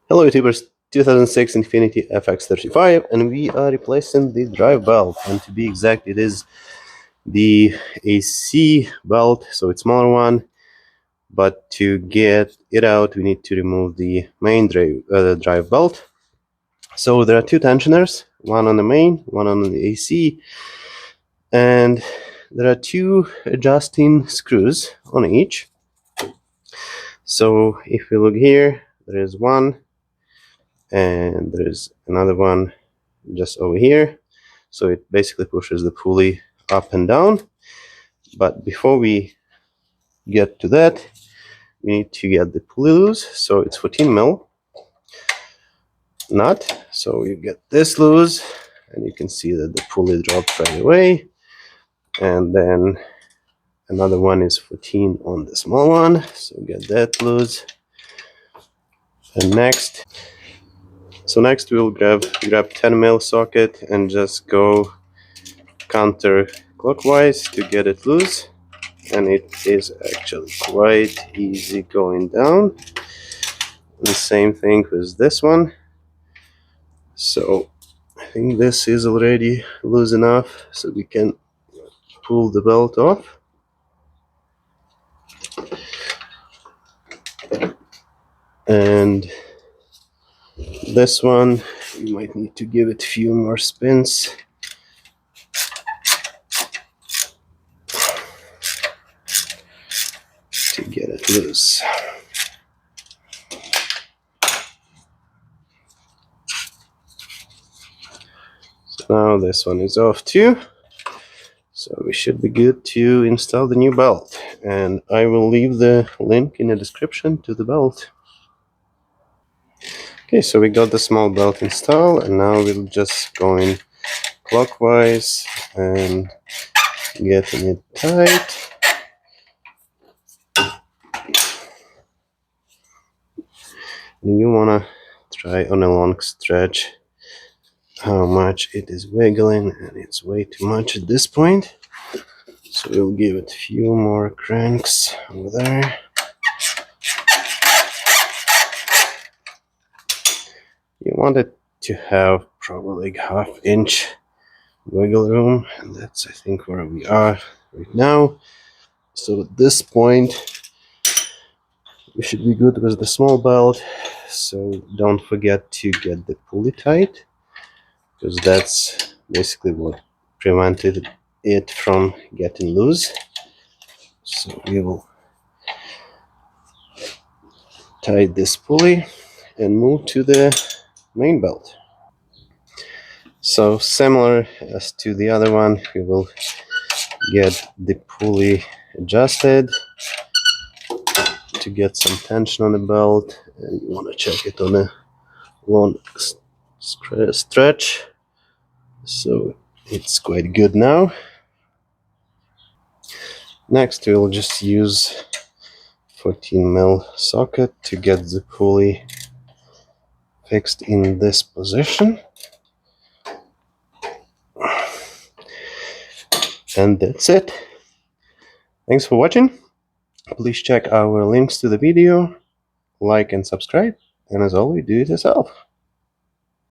Hello YouTubers, 2006 Infiniti FX35, and we are replacing the drive belt, and to be exact it is the AC belt, so it's smaller one, but to get it out we need to remove the main drive belt. So there are two tensioners, one on the main, one on the AC, and there are two adjusting screws on each. So if we look here, there is one and there is another one just over here, so it basically pushes the pulley up and down. But before we get to that, we need to get the pulley loose. So it's 14 mil nut, so you get this loose and you can see that the pulley dropped right away. And then another one is 14 on the small one, so get that loose. And next we'll grab 10 mil socket and just go counterclockwise to get it loose, and it is actually quite easy going down. And the same thing with this one. So I think this is already loose enough so we can pull the belt off. And this one you might need to give it a few more spins to get it loose. So now this one is off too, so we should be good to install the new belt, and I will leave the link in the description to the belt. Okay, so we got the small belt installed, and now we'll just go in clockwise and getting it tight. And you wanna try on a long stretch how much it is wiggling, and it's way too much at this point. So we'll give it a few more cranks over there. You want it to have probably like half-inch wiggle room, and that's I think where we are right now. So at this point we should be good with the small belt. So don't forget to get the pulley tight, because that's basically what prevented it from getting loose. So we will tie this pulley and move to the main belt. So similar as to the other one, we will get the pulley adjusted to get some tension on the belt, and you want to check it on a long stretch. So it's quite good now. Next we'll just use 14 mil socket to get the pulley fixed in this position. And that's it. Thanks for watching. Please check our links to the video, like and subscribe, and as always, do it yourself.